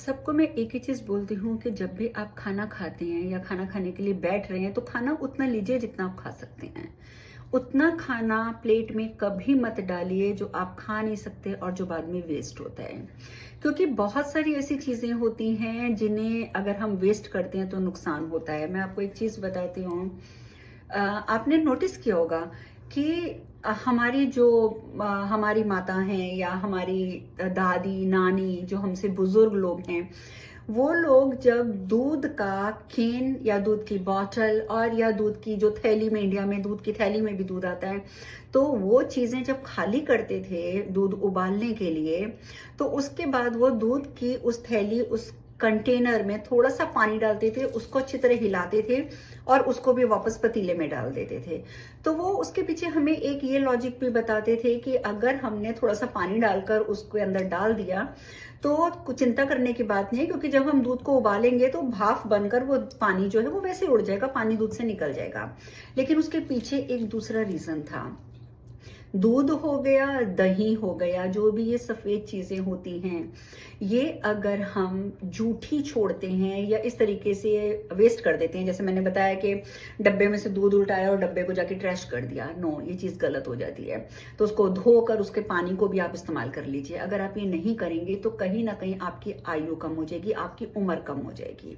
सबको मैं एक ही चीज बोलती हूँ कि जब भी आप खाना खाते हैं या खाना खाने के लिए बैठ रहे हैं तो खाना उतना लीजिए जितना आप खा सकते हैं। उतना खाना प्लेट में कभी मत डालिए जो आप खा नहीं सकते और जो बाद में वेस्ट होता है, क्योंकि बहुत सारी ऐसी चीजें होती हैं जिन्हें अगर हम वेस्ट करते हैं तो नुकसान होता है। मैं आपको एक चीज बताती हूँ। आपने नोटिस किया होगा कि हमारी जो हमारी माता हैं या हमारी दादी नानी जो हमसे बुजुर्ग लोग हैं, वो लोग जब दूध का केन या दूध की बॉटल और या दूध की जो थैली में, इंडिया में दूध की थैली में भी दूध आता है, तो वो चीजें जब खाली करते थे दूध उबालने के लिए, तो उसके बाद वो दूध की उस थैली, उस कंटेनर में थोड़ा सा पानी डालते थे, उसको अच्छी तरह हिलाते थे और उसको भी वापस पतीले में डाल देते थे। तो वो उसके पीछे हमें एक ये लॉजिक भी बताते थे कि अगर हमने थोड़ा सा पानी डालकर उसके अंदर डाल दिया तो कुछ चिंता करने की बात नहीं है, क्योंकि जब हम दूध को उबालेंगे तो भाप बनकर वो पानी जो है वो वैसे उड़ जाएगा, पानी दूध से निकल जाएगा। लेकिन उसके पीछे एक दूसरा रीजन था। दूध हो गया, दही हो गया, जो भी ये सफेद चीजें होती हैं, ये अगर हम जूठी छोड़ते हैं या इस तरीके से वेस्ट कर देते हैं, जैसे मैंने बताया कि डब्बे में से दूध उल्टाया और डब्बे को जाके ट्रैश कर दिया, नो, ये चीज गलत हो जाती है। तो उसको धोकर उसके पानी को भी आप इस्तेमाल कर लीजिए। अगर आप ये नहीं करेंगे तो कहीं ना कहीं आपकी आयु कम हो जाएगी, आपकी उम्र कम हो जाएगी।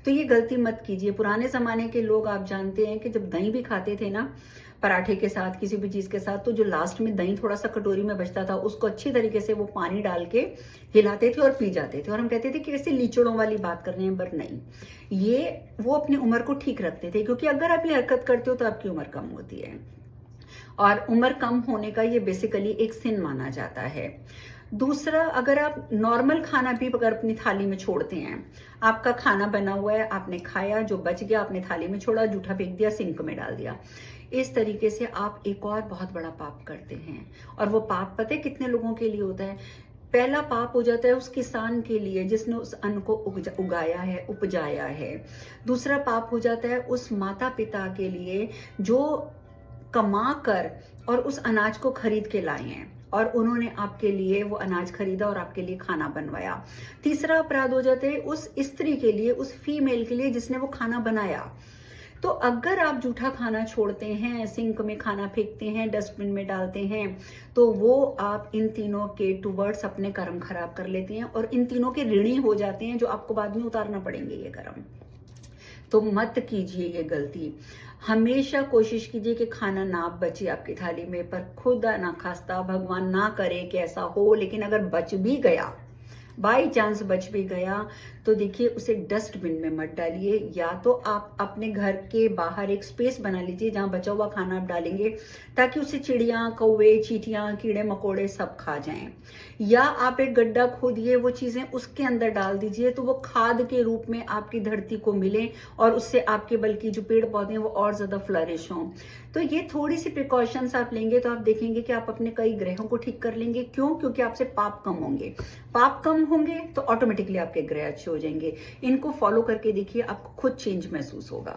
तो ये गलती मत कीजिए। पुराने जमाने के लोग, आप जानते हैं कि जब दही भी खाते थे ना, पराठे के साथ, किसी भी चीज के साथ, तो जो लास्ट में दही थोड़ा सा कटोरी में बचता था उसको अच्छी तरीके से वो पानी डाल के हिलाते थे और पी जाते थे। और हम कहते थे कि ऐसे लीचड़ों वाली बात कर रहे हैं, पर नहीं, ये वो अपनी उम्र को ठीक रखते थे, क्योंकि अगर आप ये हरकत करते हो तो आपकी उम्र कम होती है और उम्र कम होने का ये बेसिकली एक सिन माना जाता है। दूसरा, अगर आप नॉर्मल खाना भी अगर अपनी थाली में छोड़ते हैं, आपका खाना बना हुआ है, आपने खाया, जो बच गया आपने थाली में छोड़ा, जूठा फेंक दिया, सिंक में डाल दिया, इस तरीके से आप एक और बहुत बड़ा पाप करते हैं। और वो पाप पता है कितने लोगों के लिए होता है? पहला पाप हो जाता है उस किसान के लिए जिसने उस अन्न को उगाया है, उपजाया है। दूसरा पाप हो जाता है उस माता पिता के लिए जो कमा कर और उस अनाज को खरीद के लाए हैं और उन्होंने आपके लिए वो अनाज खरीदा और आपके लिए खाना बनवाया। तीसरा अपराध हो जाता है उस स्त्री के लिए, उस फीमेल के लिए जिसने वो खाना बनाया। तो अगर आप जूठा खाना छोड़ते हैं, सिंक में खाना फेंकते हैं, डस्टबिन में डालते हैं, तो वो आप इन तीनों के टूवर्ड्स अपने कर्म खराब कर लेते हैं और इन तीनों के ऋणी हो जाते हैं, जो आपको बाद में उतारना पड़ेंगे ये कर्म। तो मत कीजिए ये गलती। हमेशा कोशिश कीजिए कि खाना ना बचे आपकी थाली में, पर खुदा ना खास्ता, भगवान ना करे कि ऐसा हो, लेकिन अगर बच भी गया, बाई चांस बच भी गया, तो देखिए उसे डस्टबिन में मत डालिए, या तो आप अपने घर के बाहर एक स्पेस बना लीजिए जहां बचा हुआ खाना आप डालेंगे, ताकि उसे चिड़ियां, कौवे, चींटियां, कीड़े मकोड़े सब खा जाएं। या आप एक गड्ढा खोदिए, वो चीजें उसके अंदर डाल दीजिए, तो वो खाद के रूप में आपकी धरती को मिले और उससे आपके बल्कि जो पेड़ पौधे हैं वो और ज्यादा फ्लरिश हों। तो ये थोड़ी सी प्रिकॉशंस आप लेंगे तो आप देखेंगे कि आप अपने कई ग्रहों को ठीक कर लेंगे। क्यों? क्योंकि आपसे पाप कम होंगे। पाप कम होंगे तो ऑटोमेटिकली आपके ग्रह अच्छे हो जाएंगे। इनको फॉलो करके देखिए, आपको खुद चेंज महसूस होगा।